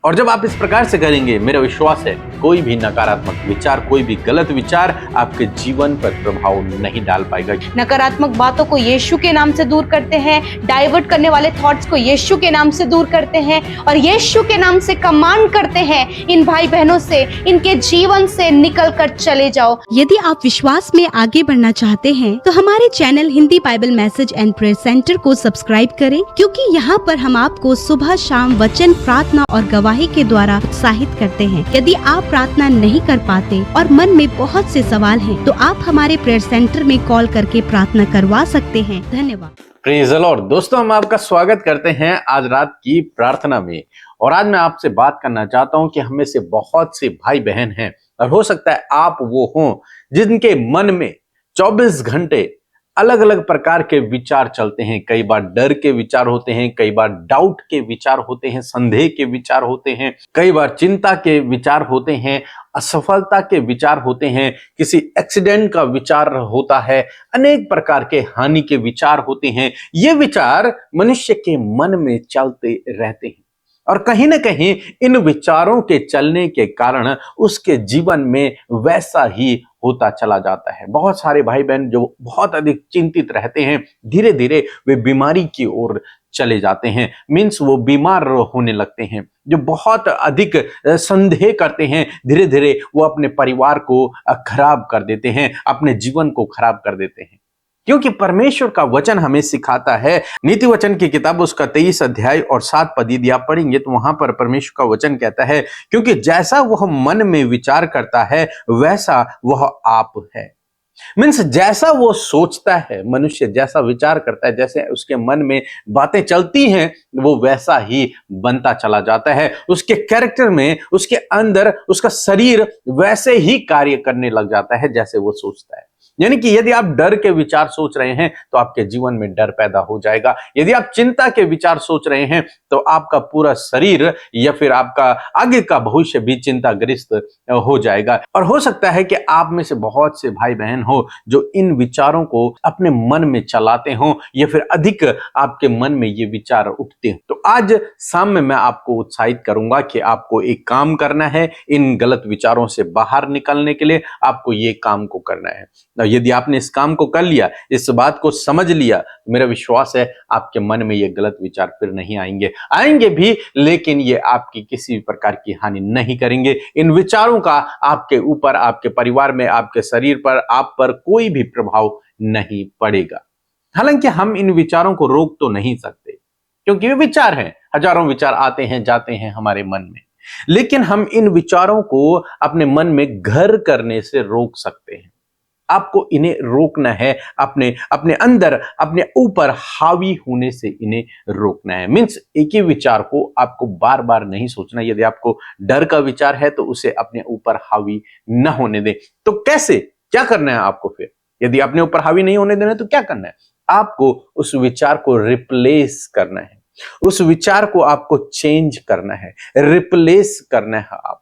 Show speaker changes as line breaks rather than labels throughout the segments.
और जब आप इस प्रकार से करेंगे, मेरा विश्वास है कोई भी नकारात्मक विचार, कोई भी गलत विचार आपके जीवन पर प्रभाव नहीं डाल पाएगा।
नकारात्मक बातों को यीशु के नाम से दूर करते हैं, डाइवर्ट करने वाले थॉट्स को यीशु के नाम से दूर करते हैं और यीशु के नाम से कमांड करते हैं इन भाई बहनों से, इनके जीवन से निकल कर चले जाओ।
यदि आप विश्वास में आगे बढ़ना चाहते हैं तो हमारे channel Hindi Bible message and prayer centre को सब्सक्राइब करें, क्योंकि यहाँ पर हम आपको सुबह शाम वचन, प्रार्थना और गवाही के द्वारा उत्साहित करते हैं। यदि आप प्रार्थना नहीं कर पाते और मन में बहुत से सवाल हैं, तो आप हमारे प्रेयर सेंटर में कॉल करके प्रार्थना करवा सकते हैं। धन्यवाद।
Praise the Lord. दोस्तों, हम आपका स्वागत करते हैं आज रात की प्रार्थना में। और आज मैं आपसे बात करना चाहता हूं कि हमें से बहुत से भाई बहन हैं, और हो सकता है आप वो हों जिनके मन में 24 घंटे अलग अलग प्रकार के विचार चलते हैं। कई बार डर के विचार होते हैं, कई बार डाउट के विचार होते हैं, संदेह के विचार होते हैं, कई बार चिंता के विचार होते हैं, असफलता के विचार होते हैं, किसी एक्सीडेंट का विचार होता है, अनेक प्रकार के हानि के विचार होते हैं। ये विचार मनुष्य के मन में चलते रहते हैं और कहीं ना कहीं इन विचारों के चलने के कारण उसके जीवन में वैसा ही होता चला जाता है। बहुत सारे भाई बहन जो बहुत अधिक चिंतित रहते हैं, धीरे धीरे वे बीमारी की ओर चले जाते हैं। मीन्स वो बीमार होने लगते हैं। जो बहुत अधिक संदेह करते हैं, धीरे धीरे वो अपने परिवार को खराब कर देते हैं, अपने जीवन को खराब कर देते हैं। क्योंकि परमेश्वर का वचन हमें सिखाता है, नीति वचन की किताब उसका 23 अध्याय और 7 पद यदि आप पढ़ेंगे तो वहां पर परमेश्वर का वचन कहता है, क्योंकि जैसा वह मन में विचार करता है वैसा वह आप है। मीन्स जैसा वो सोचता है, मनुष्य जैसा विचार करता है, जैसे उसके मन में बातें चलती हैं, वो वैसा ही बनता चला जाता है। उसके कैरेक्टर में, उसके अंदर उसका शरीर वैसे ही कार्य करने लग जाता है जैसे वो सोचता है। यानी कि यदि आप डर के विचार सोच रहे हैं तो आपके जीवन में डर पैदा हो जाएगा। यदि आप चिंता के विचार सोच रहे हैं तो आपका पूरा शरीर या फिर आपका आगे का भविष्य भी चिंताग्रस्त हो जाएगा। और हो सकता है कि आप में से बहुत से भाई बहन हो जो इन विचारों को अपने मन में चलाते हो या फिर अधिक आपके मन में ये विचार उठते हैं। तो आज शाम में मैं आपको उत्साहित करूंगा कि आपको एक काम करना है। इन गलत विचारों से बाहर निकलने के लिए आपको ये काम को करना है। यदि आपने इस काम को कर लिया, इस बात को समझ लिया, तो मेरा विश्वास है आपके मन में ये गलत विचार फिर नहीं आएंगे भी, लेकिन ये आपकी किसी प्रकार की हानि नहीं करेंगे। इन विचारों का आपके ऊपर, आपके परिवार में, आपके शरीर पर, आप पर कोई भी प्रभाव नहीं पड़ेगा। हालांकि हम इन विचारों को रोक तो नहीं सकते, क्योंकि वे विचार हैं। हजारों विचार आते हैं जाते हैं हमारे मन में, लेकिन हम इन विचारों को अपने मन में घर करने से रोक सकते हैं। आपको इन्हें रोकना है, अपने अंदर, अपने ऊपर हावी होने से इन्हें रोकना है। मीन्स एक ही विचार को आपको बार बार नहीं सोचना। यदि आपको डर का विचार है तो उसे अपने ऊपर हावी न होने दें। तो कैसे, क्या करना है आपको फिर? यदि अपने ऊपर हावी नहीं होने देना तो क्या करना है? आपको उस विचार को रिप्लेस करना है, उस विचार को आपको चेंज करना है, रिप्लेस करना है। आपको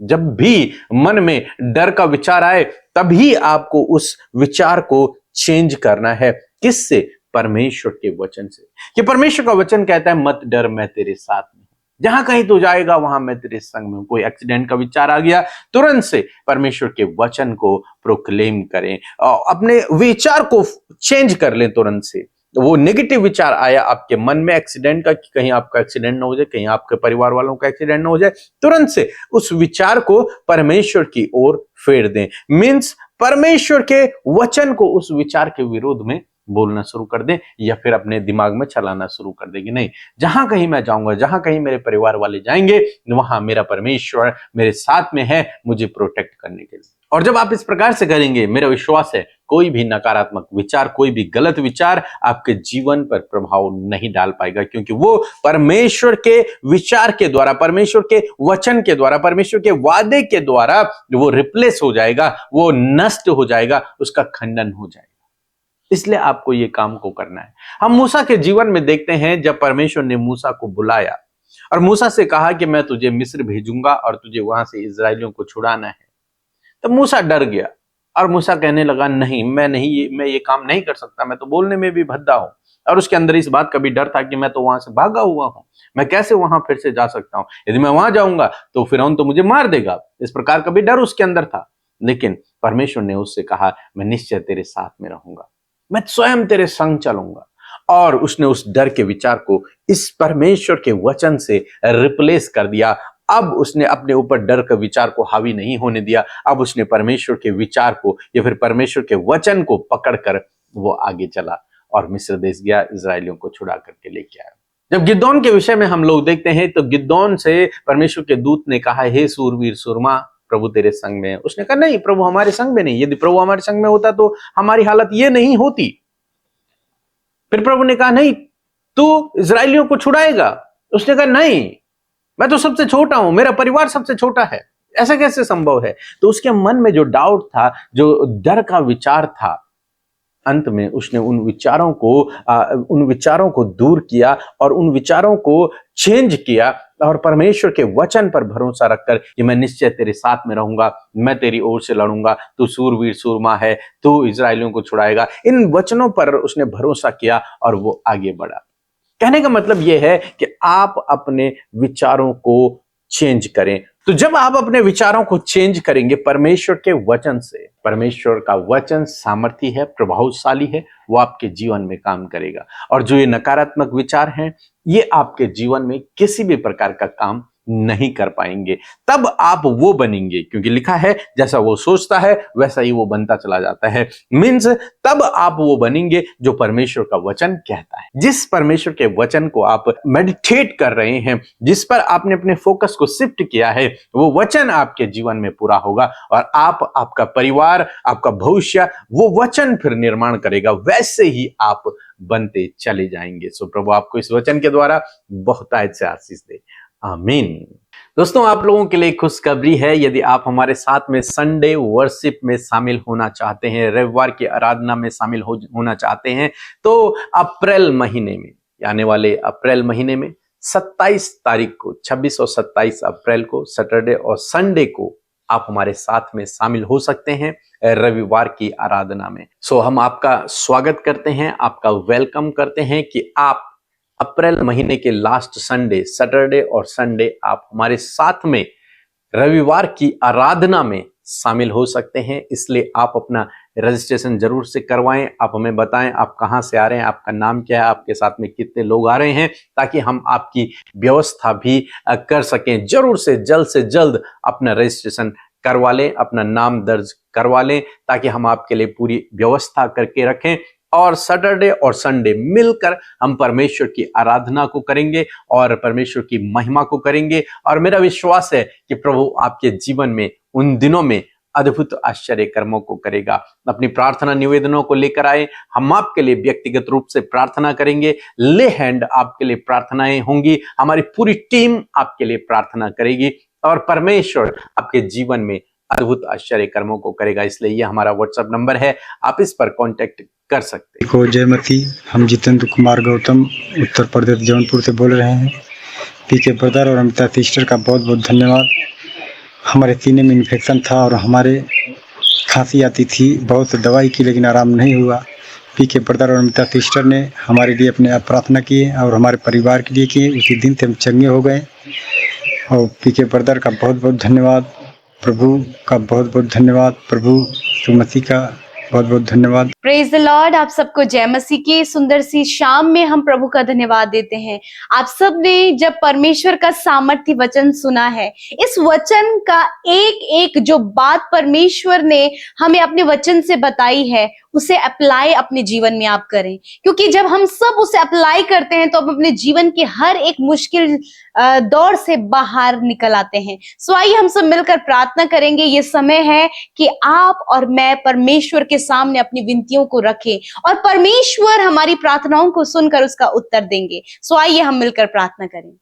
जब भी मन में डर का विचार आए तभी आपको उस विचार को चेंज करना है। किससे? परमेश्वर के वचन से। कि परमेश्वर का वचन कहता है, मत डर, मैं तेरे साथ में हूं। जहां कहीं तू जाएगा वहां मैं तेरे संग में हूं। कोई एक्सीडेंट का विचार आ गया, तुरंत से परमेश्वर के वचन को प्रोक्लेम करें, अपने विचार को चेंज कर लें तुरंत से। वो नेगेटिव विचार आया आपके मन में एक्सीडेंट का, कि कहीं आपका एक्सीडेंट ना हो जाए, कहीं आपके परिवार वालों का एक्सीडेंट ना हो जाए, तुरंत से उस विचार को परमेश्वर की ओर फेर दें। मीन्स परमेश्वर के वचन को उस विचार के विरोध में बोलना शुरू कर दें, या फिर अपने दिमाग में चलाना शुरू कर दें कि नहीं, जहां कहीं मैं जाऊंगा, जहां कहीं मेरे परिवार वाले जाएंगे, वहां मेरा परमेश्वर मेरे साथ में है, मुझे प्रोटेक्ट करने के लिए। और जब आप इस प्रकार से करेंगे, मेरा विश्वास है कोई भी नकारात्मक विचार, कोई भी गलत विचार आपके जीवन पर प्रभाव नहीं डाल पाएगा, क्योंकि वो परमेश्वर के विचार के द्वारा, परमेश्वर के वचन के द्वारा, परमेश्वर के वादे के द्वारा वो रिप्लेस हो जाएगा, वो नष्ट हो जाएगा, उसका खंडन हो जाएगा। इसलिए आपको ये काम को करना है। हम मूसा के जीवन में देखते हैं, जब परमेश्वर ने मूसा को बुलाया और मूसा से कहा कि मैं तुझे मिस्र भेजूंगा और तुझे वहां से इजराइलियों को छुड़ाना है, तो मूसा डर गया और मूसा कहने लगा, नहीं, मैं ये काम नहीं कर सकता, मैं तो बोलने में भी भद्दा हूं। और उसके अंदर इस बात का भी डर था कि मैं तो वहां से भागा हुआ हूं, मैं कैसे वहां फिर से जा सकता हूं, यदि मैं वहां जाऊंगा तो फिरौन तो मुझे मार देगा। इस प्रकार का भी डर उसके अंदर था। लेकिन परमेश्वर ने उससे कहा, मैं निश्चय तेरे साथ में रहूंगा, मैं स्वयं तेरे संग चलूंगा। और उसने उस डर के विचार को इस परमेश्वर के वचन से रिप्लेस कर दिया। अब उसने अपने ऊपर डर के विचार को हावी नहीं होने दिया। अब उसने परमेश्वर के विचार को या फिर परमेश्वर के वचन को पकड़कर वो आगे चला और मिस्र देश गया, इजरायलियों को छुड़ा करके लेके आया। जब गिदोन के विषय में हम लोग देखते हैं तो गिदोन से परमेश्वर के दूत ने कहा, हे सूरवीर सूरमा, प्रभु तेरे संग में है। उसने कहा, नहीं, प्रभु हमारे संग में नहीं। यदि प्रभु हमारे संग में होता तो हमारी हालत ये नहीं होती। फिर प्रभु ने कहा, नहीं, तू इजरायलियों को छुड़ाएगा। उसने कहा, नहीं, मैं तो सबसे छोटा हूं, मेरा परिवार सबसे छोटा है, ऐसा कैसे संभव है। तो उसके मन में जो डाउट था, जो डर का विचार था, अंत में उसने उन विचारों को दूर किया और उन विचारों को चेंज किया और परमेश्वर के वचन पर भरोसा रखकर कि मैं निश्चय तेरे साथ में रहूंगा, मैं तेरी ओर से लड़ूंगा, तू सूरवीर सूरमा है, तू इजरायलियों को छुड़ाएगा। इन वचनों पर उसने भरोसा किया और वो आगे बढ़ा। कहने का मतलब यह है कि आप अपने विचारों को चेंज करें। तो जब आप अपने विचारों को चेंज करेंगे परमेश्वर के वचन से, परमेश्वर का वचन सामर्थी है, प्रभावशाली है, वो आपके जीवन में काम करेगा। और जो ये नकारात्मक विचार हैं, ये आपके जीवन में किसी भी प्रकार का काम नहीं कर पाएंगे। तब आप वो बनेंगे, क्योंकि लिखा है जैसा वो सोचता है वैसा ही वो बनता चला जाता है। मीन्स तब आप वो बनेंगे जो परमेश्वर का वचन कहता है। जिस परमेश्वर के वचन को आप मेडिटेट कर रहे हैं, जिस पर आपने अपने फोकस को शिफ्ट किया है, वो वचन आपके जीवन में पूरा होगा और आप, आपका परिवार, आपका भविष्य वो वचन फिर निर्माण करेगा। वैसे ही आप बनते चले जाएंगे। सो प्रभु आपको इस वचन के द्वारा बहुतायत से आशीष दे। आमीन। दोस्तों, आप लोगों के लिए खुशखबरी है। यदि आप हमारे साथ में संडे वर्शिप में शामिल होना चाहते हैं, रविवार की आराधना में शामिल होना चाहते हैं, तो अप्रैल महीने में, आने वाले अप्रैल महीने में 27 तारीख को, 26 और 27 अप्रैल को, सैटरडे और संडे को आप हमारे साथ में शामिल हो सकते हैं रविवार की आराधना में। सो हम आपका स्वागत करते हैं, आपका वेलकम करते हैं कि आप अप्रैल महीने के लास्ट संडे, सैटरडे और संडे आप हमारे साथ में रविवार की आराधना में शामिल हो सकते हैं। इसलिए आप अपना रजिस्ट्रेशन जरूर से करवाएं। आप हमें बताएं आप कहां से आ रहे हैं, आपका नाम क्या है, आपके साथ में कितने लोग आ रहे हैं, ताकि हम आपकी व्यवस्था भी कर सकें। जरूर से जल्द अपना रजिस्ट्रेशन करवा लें, अपना नाम दर्ज करवा लें, ताकि हम आपके लिए पूरी व्यवस्था करके रखें और सैटरडे और संडे मिलकर हम परमेश्वर की आराधना को करेंगे और परमेश्वर की महिमा को करेंगे। और मेरा विश्वास है कि प्रभु आपके जीवन में उन दिनों में अद्भुत आश्चर्य कर्मों को करेगा। अपनी प्रार्थना निवेदनों को लेकर आए, हम आपके लिए व्यक्तिगत रूप से प्रार्थना करेंगे। ले हैंड आपके लिए प्रार्थनाएं होंगी, हमारी पूरी टीम आपके लिए प्रार्थना करेगी और परमेश्वर आपके जीवन में अद्भुत आश्चर्य कर्मों को करेगा। इसलिए ये हमारा व्हाट्सएप नंबर है, आप इस पर कांटेक्ट कर सकते हैं।
को जयमती, हम जितेंद्र कुमार गौतम उत्तर प्रदेश जौनपुर से बोल रहे हैं। पीके ब्रदर और अमिता सिस्टर का बहुत बहुत धन्यवाद। हमारे सीने में इन्फेक्शन था और हमारे खांसी आती थी, बहुत दवाई की लेकिन आराम नहीं हुआ। पीके ब्रदर और अमिता सिस्टर ने हमारे लिए अपने आप प्रार्थना किए और हमारे परिवार के लिए किए। उसी दिन से हम चंगे हो गए और पीके ब्रदर का बहुत बहुत धन्यवाद, प्रभु का बहुत बहुत धन्यवाद, प्रभु यीशु मसीह का बहुत बहुत धन्यवाद।
Praise the Lord. आप सबको जय मसीह की सुंदर सी शाम में हम प्रभु का धन्यवाद देते हैं। आप सब ने जब परमेश्वर का सामर्थ्य वचन सुना है, इस वचन का एक एक जो बात परमेश्वर ने हमें अपने वचन से बताई है, उसे अप्लाई अपने जीवन में आप करें। क्योंकि जब हम सब उसे अप्लाई करते हैं तो हम अपने जीवन के हर एक मुश्किल दौर से बाहर निकल आते हैं। सो आइए हम सब मिलकर प्रार्थना करेंगे। ये समय है कि आप और मैं परमेश्वर के सामने अपनी विनतियों को रखें और परमेश्वर हमारी प्रार्थनाओं को सुनकर उसका उत्तर देंगे। सो आइए हम मिलकर प्रार्थना करें।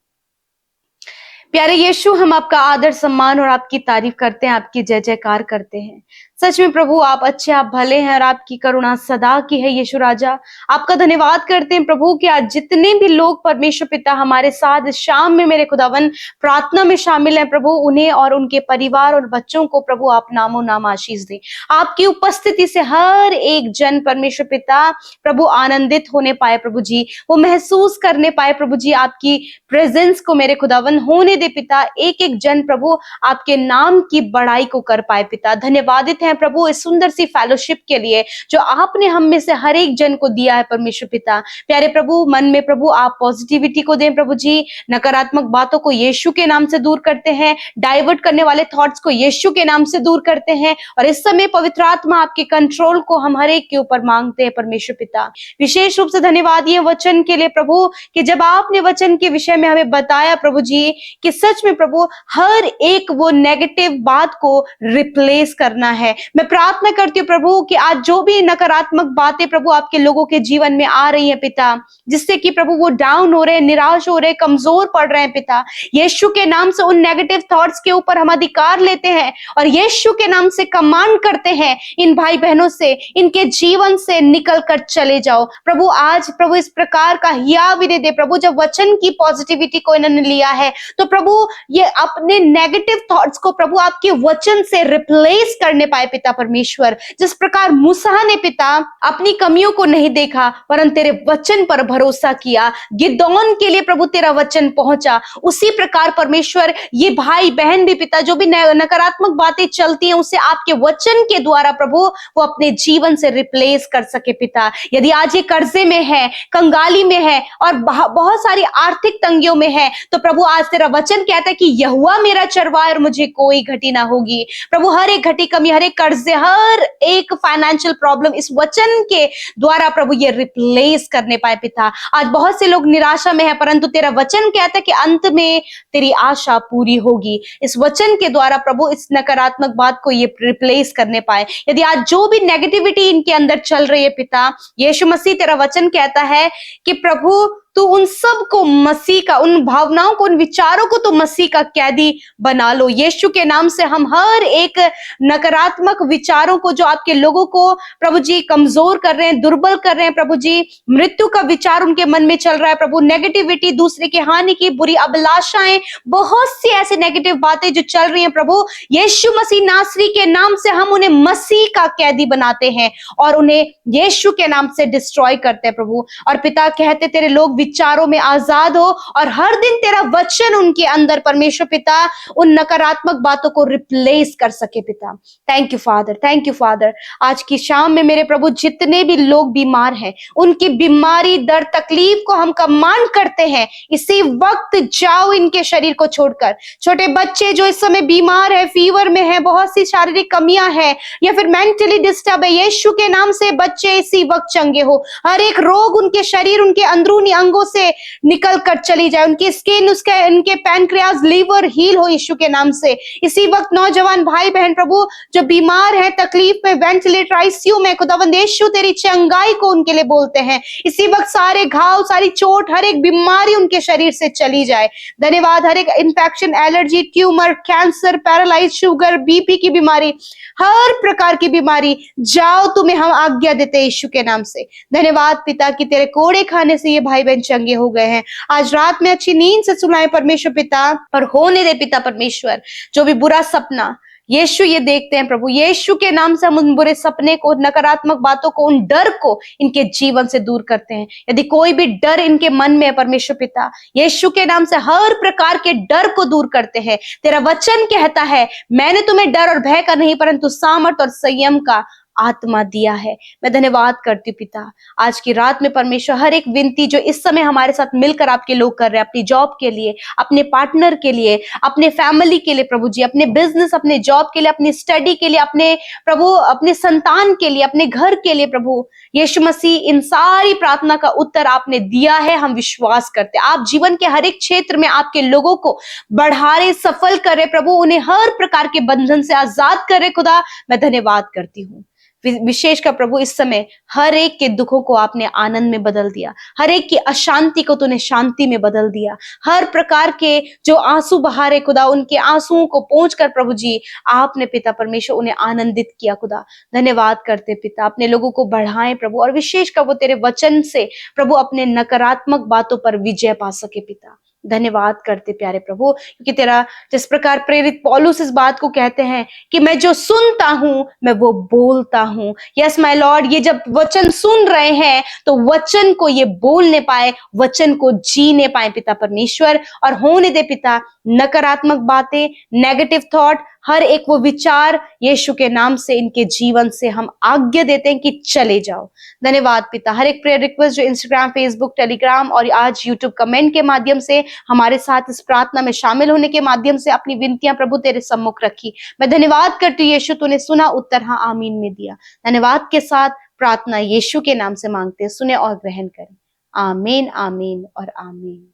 प्यारे यीशु, हम आपका आदर सम्मान और आपकी तारीफ करते हैं, आपकी जय जयकार करते हैं। सच में प्रभु आप अच्छे, आप भले हैं और आपकी करुणा सदा की है। यीशु राजा, आपका धन्यवाद करते हैं प्रभु कि आज जितने भी लोग परमेश्वर पिता हमारे साथ इस शाम में मेरे खुदावन प्रार्थना में शामिल हैं प्रभु, उन्हें और उनके परिवार और बच्चों को प्रभु आप नामो नाम आशीष दें। आपकी उपस्थिति से हर एक जन परमेश्वर पिता प्रभु आनंदित होने पाए प्रभु जी, वो महसूस करने पाए प्रभु जी आपकी प्रेजेंस को मेरे खुदावन होने दे पिता। एक एक जन प्रभु आपके नाम की बड़ाई को कर पाए पिता। धन्यवादित हैं प्रभु इस सुंदर सी फेलोशिप के लिए जो आपने हम में से हर एक जन को दिया है परमेश्वर पिता। प्यारे प्रभु, मन में प्रभु आप पॉजिटिविटी को दें प्रभु जी, नकारात्मक बातों को यीशु के नाम से दूर करते हैं, डाइवर्ट करने वाले थॉट्स को यीशु के नाम से दूर करते हैं। और इस समय पवित्र आत्मा आपके कंट्रोल को हम हर एक के ऊपर मांगते हैं परमेश्वर पिता। विशेष रूप से धन्यवाद ये वचन के लिए प्रभु कि जब आपने वचन के विषय में हमें बताया प्रभु जी कि सच में प्रभु हर एक वो नेगेटिव बात को रिप्लेस करना है। मैं प्रार्थना करती हूँ प्रभु कि आज जो भी नकारात्मक बातें प्रभु आपके लोगों के जीवन में आ रही है पिता, जिससे कि प्रभु वो डाउन हो रहे हैं, निराश हो रहे हैं, कमजोर पड़ रहे हैं पिता, यीशु के नाम से उन नेगेटिव थॉट्स के ऊपर हम अधिकार लेते हैं और यीशु के नाम से कमांड करते हैं इन भाई बहनों से, इनके जीवन से निकल कर चले जाओ प्रभु। आज प्रभु इस प्रकार का हिया विनय दे प्रभु, जब वचन की पॉजिटिविटी को इन्होंने लिया है तो प्रभु ये अपने नेगेटिव थॉट्स को प्रभु आपके वचन से रिप्लेस करने पाए पिता परमेश्वर। जिस प्रकार मूसा ने पिता अपनी कमियों को नहीं देखा परंतु तेरे वचन पर भरोसा किया, गिदोन के लिए प्रभु तेरा वचन पहुंचा, उसी प्रकार परमेश्वर ये भाई बहन भी पिता जो भी नकारात्मक बातें चलती हैं उसे आपके वचन के द्वारा प्रभु वो अपने जीवन से रिप्लेस कर सके पिता। यदि आज ये कर्जे में है, कंगाली में है और बहुत सारी आर्थिक तंगियों में है तो प्रभु आज तेरा वचन कहता है कि यहोवा मेरा चरवाहा और मुझे कोई घटी ना होगी। प्रभु हर एक घटी कमी, हर एक कर्जे, हर एक फाइनेंशियल प्रॉब्लम इस वचन के द्वारा प्रभु ये रिप्लेस करने पाए पिता। आज बहुत से लोग निराशा में है परंतु तेरा वचन कहता है कि अंत में तेरी आशा पूरी होगी। इस वचन के द्वारा प्रभु इस नकारात्मक बात को ये रिप्लेस करने पाए। यदि आज जो भी नेगेटिविटी इनके अंदर चल रही है पिता, यीशु मसीह तेरा वचन कहता है कि प्रभु तो उन सब को मसीह का, उन भावनाओं को, उन विचारों को तो मसीह का कैदी बना लो। यीशु के नाम से हम हर एक नकारात्मक विचारों को जो आपके लोगों को प्रभु जी कमजोर कर रहे हैं, दुर्बल कर रहे हैं प्रभु जी, मृत्यु का विचार उनके मन में चल रहा है प्रभु, नेगेटिविटी, दूसरे की हानि की बुरी अभिलाषाएं, बहुत सी ऐसी नेगेटिव बातें जो चल रही हैं प्रभु, यीशु मसीह नासरी के नाम से हम उन्हें मसीह का कैदी बनाते हैं और उन्हें यीशु के नाम से डिस्ट्रॉय करते हैं प्रभु। और पिता कहते तेरे लोग विचारों में आजाद हो और हर दिन तेरा वचन उनके अंदर परमेश्वर पिता उन नकारात्मक बातों को रिप्लेस कर सके पिता। Thank you father, thank you father. आज की शाम में मेरे प्रभु जितने भी लोग बीमार हैं उनकी बीमारी, दर्द, तकलीफ को हम कमांड करते हैं इसी वक्त जाओ इनके शरीर को छोड़कर। छोटे बच्चे जो इस समय बीमार है, फीवर में है, बहुत सी शारीरिक कमियां हैं या फिर मेंटली डिस्टर्ब है, यीशु के नाम से बच्चे इसी वक्त चंगे हो। हर एक रोग उनके शरीर, उनके अंदरूनी अंगों से निकल कर चली जाए, उनकी स्किन, उनके पैनक्रियाज, लीवर हील हो यीशु के नाम से। इसी वक्त नौजवान भाई बहन प्रभु जो बीमार है, तकलीफ में, वेंटिलेटर, आईसीयू में, खुदावंद यीशु तेरी चंगाई को उनके लिए बोलते हैं। इसी वक्त सारे घाव, सारी चोट, हर एक बीमारी उनके शरीर से चली जाए। धन्यवाद। हर एक infection, allergy, tumour, cancer, paralyse, sugar, BP की बीमारी, हर प्रकार की बीमारी जाओ, तुम्हें हम आज्ञा देते हैं यीशु के नाम से। धन्यवाद पिता कि तेरे कोड़े खाने से ये भाई बहन चंगे हो गए हैं। आज रात में अच्छी नींद से सुलाए परमेश्वर पिता और होने दे पिता परमेश्वर जो भी बुरा सपना यीशु ये देखते हैं प्रभु, यीशु के नाम से हम उन बुरे सपने को, नकारात्मक बातों को, उन डर को इनके जीवन से दूर करते हैं। यदि कोई भी डर इनके मन में है परमेश्वर पिता, यीशु के नाम से हर प्रकार के डर को दूर करते हैं। तेरा वचन कहता है मैंने तुम्हें डर और भय का नहीं परंतु सामर्थ और संयम का आत्मा दिया है। मैं धन्यवाद करती हूँ पिता आज की रात में परमेश्वर हर एक विनती जो इस समय हमारे साथ मिलकर आपके लोग कर रहे हैं, अपनी जॉब के लिए, अपने पार्टनर के लिए, अपने फैमिली के लिए प्रभु जी, अपने बिजनेस, अपने जॉब के लिए, अपनी स्टडी के लिए, अपने प्रभु अपने संतान के लिए, अपने घर के लिए प्रभु यीशु मसीह, इन सारी प्रार्थना का उत्तर आपने दिया है। हम विश्वास करते हैं आप जीवन के हर एक क्षेत्र में आपके लोगों को बढ़ा रहे, सफल करे प्रभु, उन्हें हर प्रकार के बंधन से आजाद करे खुदा। मैं धन्यवाद करती हूँ विशेषकर प्रभु इस समय हर एक के दुखों को आपने आनंद में बदल दिया, हर एक की अशांति को तूने शांति में बदल दिया, हर प्रकार के जो आंसू बहा रहे खुदा, उनके आंसुओं को पहुंचकर प्रभु जी आपने पिता परमेश्वर उन्हें आनंदित किया खुदा। धन्यवाद करते पिता, अपने लोगों को बढ़ाएं प्रभु, और विशेषकर वो तेरे वचन से प्रभु अपने नकारात्मक बातों पर विजय पा सके पिता। धन्यवाद करते प्यारे प्रभु, क्योंकि तेरा जिस प्रकार प्रेरित पौलुस इस बात को कहते हैं कि मैं जो सुनता हूं मैं वो बोलता हूं। यस माय लॉर्ड, ये जब वचन सुन रहे हैं तो वचन को ये बोलने पाए, वचन को जीने पाए पिता परमेश्वर, और होने दे पिता नकारात्मक बातें, नेगेटिव थॉट, हर एक वो विचार यीशु के नाम से इनके जीवन से हम आज्ञा देते हैं कि चले जाओ। धन्यवाद पिता, हर एक प्रेयर रिक्वेस्ट जो इंस्टाग्राम, फेसबुक, टेलीग्राम और आज यूट्यूब कमेंट के माध्यम से हमारे साथ इस प्रार्थना में शामिल होने के माध्यम से अपनी विनतियां प्रभु तेरे सम्मुख रखी, मैं धन्यवाद करती हूँ यीशु, तूने सुना, उत्तर हाँ आमीन में दिया। धन्यवाद के साथ प्रार्थना यीशु के नाम से मांगते हैं, सुने और ग्रहण करें। आमीन, आमीन और आमीन।